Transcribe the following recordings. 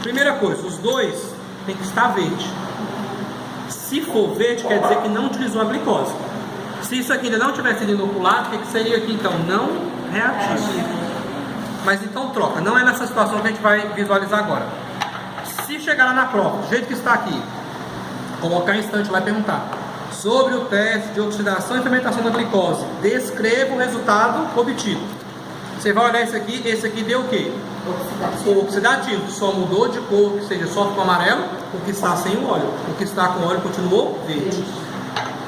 Primeira coisa, os dois tem que estar verde. Se for verde, quer dizer que não utilizou a glicose. Se isso aqui ainda não tivesse sido inoculado, o que seria aqui então? Não reativo. Mas então troca, não é nessa situação que a gente vai visualizar agora. Se chegar lá na prova, do jeito que está aqui, colocar em instante lá e perguntar sobre o teste de oxidação e fermentação da glicose, descreva o resultado obtido. Você vai olhar esse aqui deu o quê? Oxidativo, só mudou de cor, que seja só ficou amarelo, o que está sem o óleo. O que está com óleo continuou verde.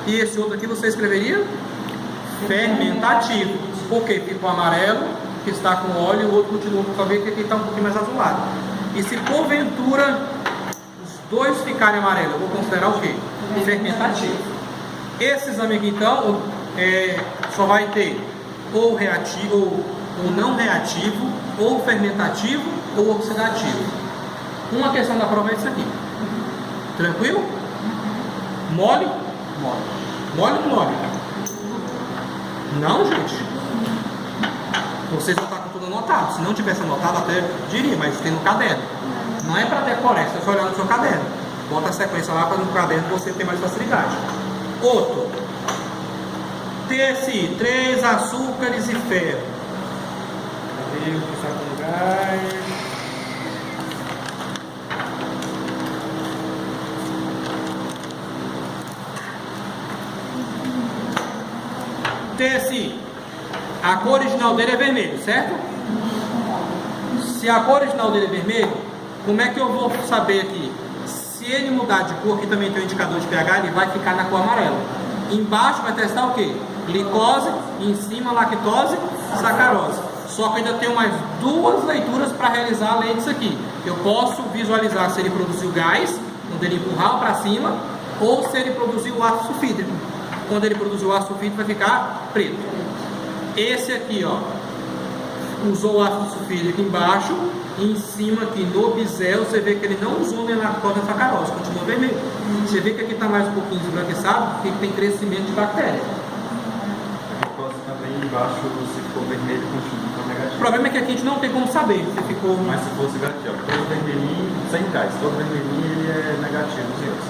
E esse outro aqui você escreveria fermentativo, porque ficou amarelo, que está com óleo, e o outro continuou, para ver que aqui está um pouquinho mais azulado. E se porventura os dois ficarem amarelos, eu vou considerar o quê? Fermentativo. Esse exame aqui então só vai ter ou reativo, ou não reativo, ou fermentativo, ou oxidativo. Uma questão da prova é isso aqui. Tranquilo? Mole? Mole. Mole ou não mole? Não, gente. Vocês vão estar com tudo anotado. Se não tivesse anotado, até diria, mas tem no caderno. Não é para decorar, é só olhar no seu caderno. Bota a sequência lá para no caderno você ter mais facilidade. Outro. TSI, 3 açúcares e ferro. Cadê? Vou passar com gás. TSI, a cor original dele é vermelho, certo? Se a cor original dele é vermelho, como é que eu vou saber aqui? Se ele mudar de cor, aqui também tem um indicador de pH, ele vai ficar na cor amarela. Embaixo vai testar o quê? Glicose, em cima lactose, sacarose. Só que ainda tenho mais duas leituras para realizar além disso aqui. Eu posso visualizar se ele produziu gás, quando ele empurrar para cima, ou se ele produziu ácido sulfídrico. Quando ele produziu ácido sulfídrico vai ficar preto. Esse aqui, ó, usou o ácido sulfídrico embaixo, e em cima aqui no bisel você vê que ele não usou nem lactose nem sacarose, continua vermelho. Você vê que aqui está mais um pouquinho esbranquiçado, porque tem crescimento de bactéria. A glicose também embaixo, se ficou vermelho, continua negativo. O problema é que aqui a gente não tem como saber se ficou. Mas se fosse negativo, todo vermelhinho, sem gás, todo vermelhinho ele é negativo.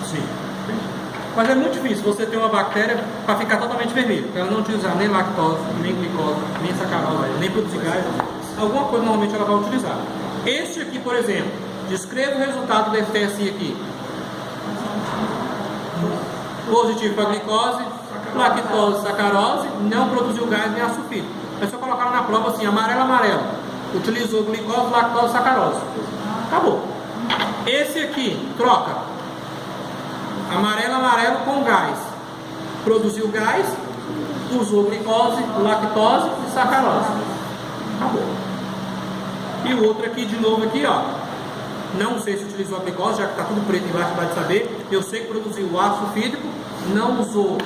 Sim. Mas é muito difícil você ter uma bactéria para ficar totalmente vermelho, porque ela não utilizar nem lactose, nem glicose, nem sacarose, nem produzir gás. Alguma coisa normalmente ela vai utilizar. Este aqui, por exemplo, descreva o resultado desse TSI aqui. Positivo para glicose, lactose, sacarose, não produziu gás nem ácido sulfídrico. É só colocar na prova assim, amarelo, amarelo. Utilizou glicose, lactose, sacarose. Acabou. Esse aqui, troca. Amarelo, amarelo com gás. Produziu gás, usou glicose, lactose e sacarose. Acabou. E o outro aqui, de novo aqui, ó. Não sei se utilizou a glicose, já que está tudo preto embaixo para saber. Eu sei que produziu o ácido sulfídrico, não usou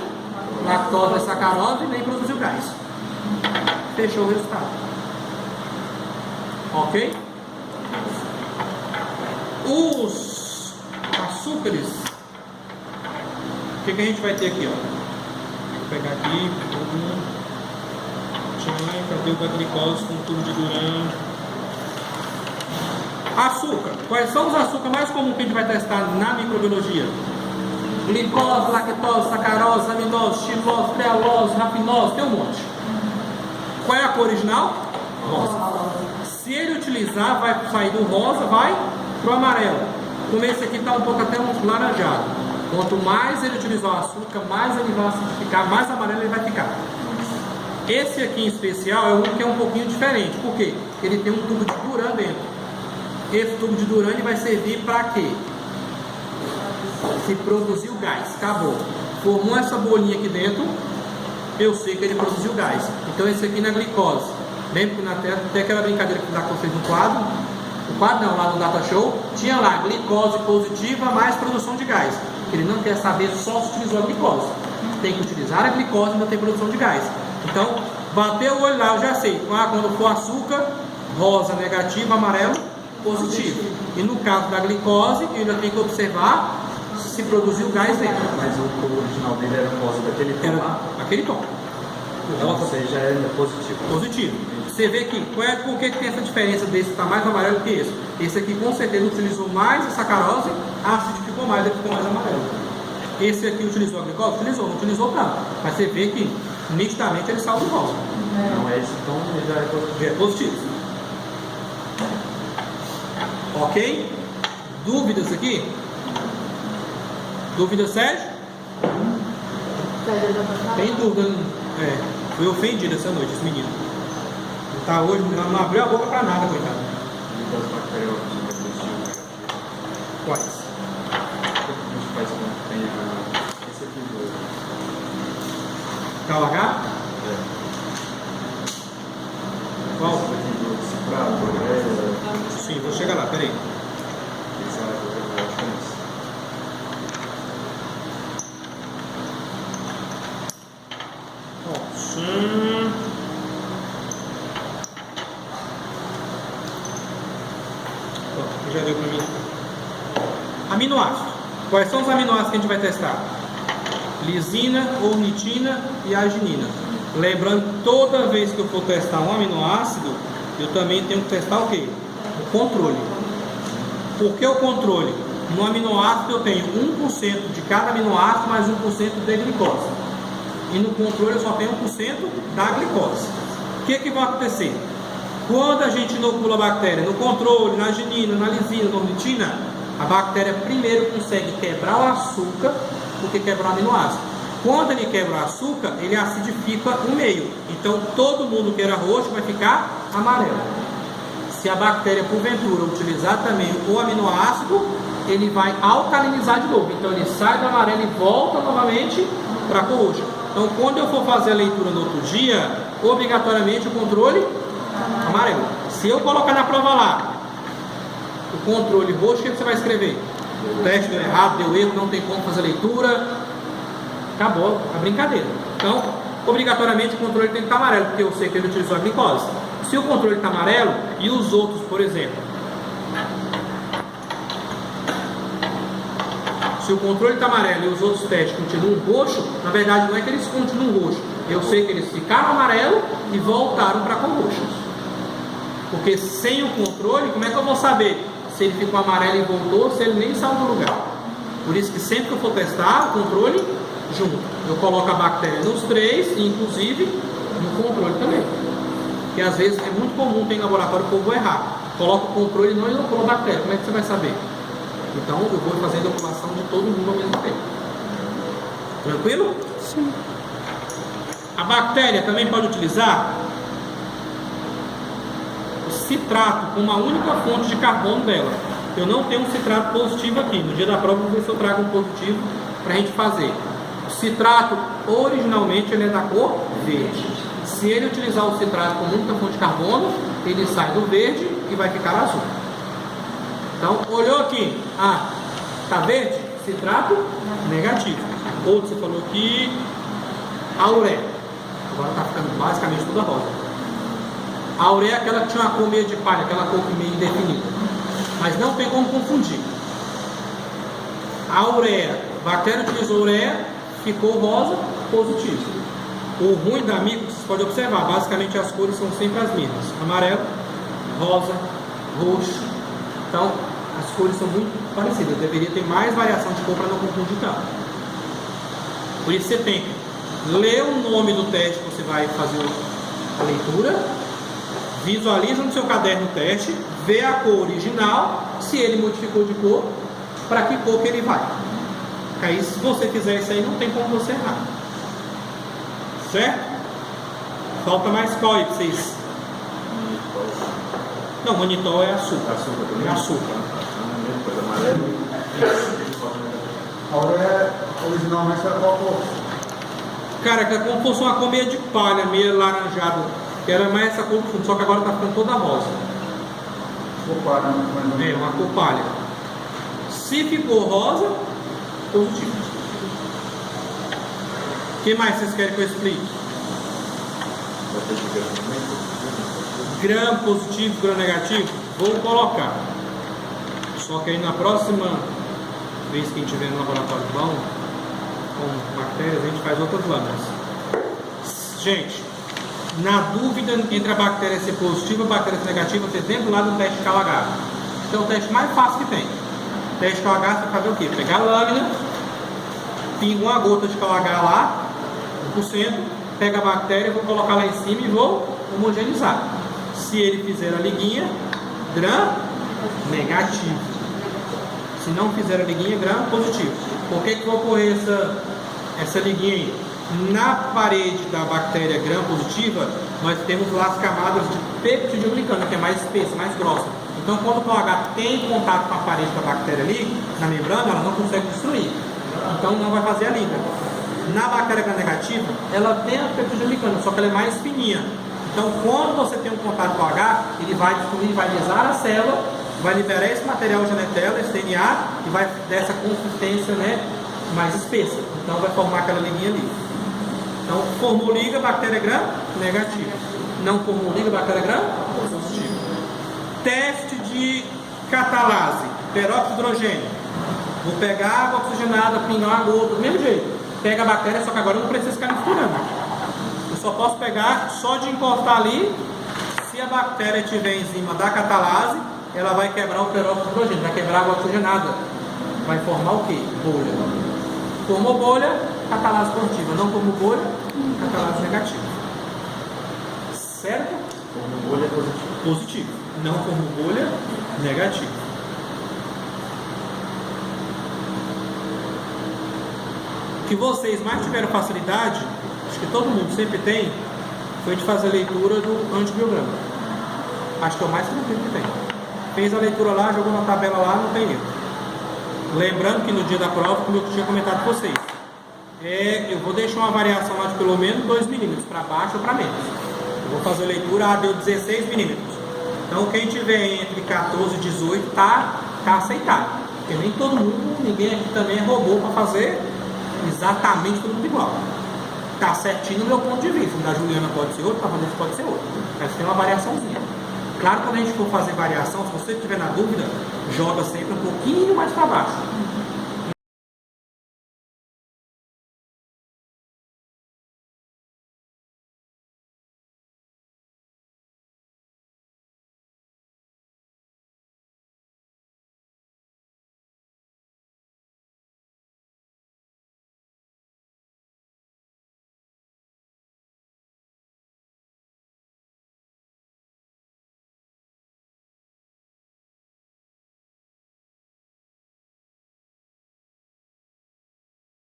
lactose e sacarose, nem produziu gás. Fechou o resultado. Ok? Os açúcares. O que a gente vai ter aqui, ó? Vou pegar aqui. Cadê o da glicose com tubo de Durand? Açúcar. Quais são os açúcares mais comuns que a gente vai testar na microbiologia? Glicose, lactose, sacarose, aminose, xilose, trealose, rafinose, tem um monte. Qual é a cor original? Rosa. Se ele utilizar, vai sair do rosa, vai pro amarelo. Como esse aqui está um pouco até um laranjado. Quanto mais ele utilizar o açúcar, mais ele vai acidificar, mais amarelo ele vai ficar. Esse aqui em especial é um que é um pouquinho diferente. Por quê? Ele tem um tubo de Durand dentro. Esse tubo de Durand vai servir para quê? Se produziu gás, acabou. Formou essa bolinha aqui dentro, eu sei que ele produziu gás. Então esse aqui na glicose. Lembra que na tela tem aquela brincadeira que dá com vocês no quadro? O quadro não, lá no Data Show, tinha lá glicose positiva mais produção de gás. Ele não quer saber só se utilizou a glicose. Tem que utilizar a glicose e não tem produção de gás. Então, bateu o olho lá, eu já sei. Quando for açúcar, rosa negativo, amarelo positivo. E no caso da glicose, eu ainda tenho que observar se produziu gás dentro. Mas o original dele era rosa daquele tom lá? Aquele tom. Ou seja, é positivo. Positivo. Você vê que, por que tem essa diferença desse que está mais amarelo que esse? Esse aqui com certeza utilizou mais a sacarose, acidificou mais, ele ficou mais amarelo. Esse aqui utilizou a glicose? Utilizou, não utilizou tanto. Mas você vê que nitidamente ele saiu do rosa. Não é esse, então ele já é positivo. Já é positivo. Ok? Dúvidas aqui? Dúvida, Sérgio? Tem dúvida? Fui ofendido essa noite, esse menino. Ele tá hoje, não abriu a boca pra nada, coitado. E das bactérias positivas? Quais? O que a gente faz quando tem esse aqui do... KH? Qual? Esse aqui do citrato, Sim, vou chegar lá, peraí. esse é o Já deu para mim. Aminoácido. Quais são os aminoácidos que a gente vai testar? Lisina, ornitina e arginina. Lembrando, toda vez que eu for testar um aminoácido, eu também tenho que testar o quê? O controle. Por que o controle? No aminoácido eu tenho 1% de cada aminoácido mais 1% de glicose. E no controle eu só tenho 1% da glicose. O que vai acontecer? Quando a gente inocula a bactéria no controle, na arginina, na lisina, na ornitina, a bactéria primeiro consegue quebrar o açúcar do que quebrar o aminoácido. Quando ele quebra o açúcar, ele acidifica o meio. Então todo mundo que era roxo vai ficar amarelo. Se a bactéria porventura utilizar também o aminoácido, ele vai alcalinizar de novo. Então ele sai do amarelo e volta novamente para a cor roxa. Então quando eu for fazer a leitura no outro dia, obrigatoriamente o controle amarelo. Se eu colocar na prova lá o controle roxo, o que você vai escrever? O teste deu errado, deu erro, não tem como fazer leitura. Acabou a brincadeira. Então, obrigatoriamente o controle tem que estar amarelo, porque eu sei que ele utilizou a glicose. Se o controle está amarelo e os outros, por exemplo, se o controle está amarelo e os outros testes continuam roxo, na verdade não é que eles continuam roxo. Eu sei que eles ficaram amarelo e voltaram para a cor roxa. Porque sem o controle, como é que eu vou saber se ele ficou amarelo e voltou, se ele nem saiu do lugar? Por isso que sempre que eu for testar o controle, junto. Eu coloco a bactéria nos três, e inclusive no controle também. Porque às vezes é muito comum ter em laboratório o povo errar. Coloca o controle e não inocula a bactéria. Como é que você vai saber? Então eu vou fazer a inoculação de todo mundo ao mesmo tempo. Tranquilo? Sim. A bactéria também pode utilizar o citrato como a única fonte de carbono dela. Eu não tenho um citrato positivo aqui. No dia da prova eu vou ver se eu trago um positivo para a gente fazer. O citrato, originalmente, ele é da cor verde. Se ele utilizar o citrato como única fonte de carbono, ele sai do verde e vai ficar azul. Então, olhou aqui, tá verde? Citrato negativo. Outro você falou aqui, a ureia. Agora está ficando basicamente toda rosa. A ureia é aquela que tinha uma cor meio de palha, aquela cor meio indefinida. Mas não tem como confundir. A ureia, a bactéria utilizou ureia, ficou rosa, positivo. O ruim da micro, vocês podem observar, basicamente as cores são sempre as mesmas. Amarelo, rosa, roxo. Então, as cores são muito parecidas. Deveria ter mais variação de cor para não confundir tanto. Por isso você tem que ler o nome do teste que você vai fazer a leitura, visualiza no seu caderno o teste, vê a cor original, se ele modificou de cor, para que cor que ele vai. Porque aí, se você fizer isso aí, não tem como você errar. Certo? Falta mais qual aí para vocês? Não, manitol é açúcar. Açúcar também? É açúcar. A ureia originalmente era qual cor? Cara, que é como se fosse uma cor meio de palha, meio laranjado, que era mais essa cor do fundo, só que agora está ficando toda rosa. Cor palha, mais ou menos. É, uma cor palha. Se ficou rosa, positivo. O que mais vocês querem que eu explique? Gram positivo, gram negativo? Vou colocar. Só que aí na próxima vez que a gente tiver no laboratório bom, com bactérias, a gente faz outras lâminas. Gente, Na dúvida entre a bactéria ser positiva e a bactéria ser negativa, você sempre lá do teste KLH. Então é o teste mais fácil que tem. O teste KLH você vai fazer o quê? Pegar a lâmina, pinga uma gota de KLH lá, 1%, pega a bactéria, vou colocar lá em cima e vou homogeneizar. Se ele fizer a liguinha, gram negativo. Se não fizer a liguinha, gram positivo. Por que vai ocorrer essa liguinha aí? Na parede da bactéria gram positiva, nós temos lá as camadas de peptidoglicano, que é mais espessa, mais grossa. Então, quando o KLH tem contato com a parede da bactéria ali, na membrana, ela não consegue destruir. Então, não vai fazer a liga. Na bactéria gram negativa, ela tem a peptidoglicano, só que ela é mais fininha. Então, quando você tem um contato com o H, ele vai destruir, vai lisar a célula, vai liberar esse material genetela, esse DNA, e vai dar essa consistência, né, mais espessa. Então, vai formar aquela liguinha ali. Então, formou liga, bactéria gram negativa. Não formou liga, bactéria gram positiva. Teste de catalase, peróxido de hidrogênio. Vou pegar água oxigenada, pingar uma gota, do mesmo jeito. Pega a bactéria, só que agora eu não preciso ficar misturando. Eu só posso pegar, só de encostar ali. Se a bactéria tiver enzima da catalase, ela vai quebrar o peróxido de hidrogênio, vai quebrar a água oxigenada. Vai formar o quê? Bolha. Formou bolha, catalase positiva. Não formou bolha, catalase negativa. Certo? Formou bolha positiva. Positivo. Não formou bolha, negativo. O que vocês mais tiveram facilidade, acho que todo mundo sempre tem, foi de fazer a leitura do antibiograma. Acho que é o mais tranquilo que tem. Fez a leitura lá, jogou na tabela lá, não tem erro. Lembrando que no dia da prova, como eu tinha comentado com vocês, eu vou deixar uma variação lá de pelo menos 2 milímetros, para baixo ou para menos. Eu vou fazer a leitura, deu 16 milímetros. Então quem tiver entre 14 e 18 tá aceitável. Porque nem todo mundo, ninguém aqui também é robô para fazer exatamente todo mundo igual. Tá certinho no meu ponto de vista. Da Juliana pode ser outro, da Vanessa pode ser outro. Mas tem uma variaçãozinha. Claro, quando a gente for fazer variação, se você estiver na dúvida, joga sempre um pouquinho mais para baixo.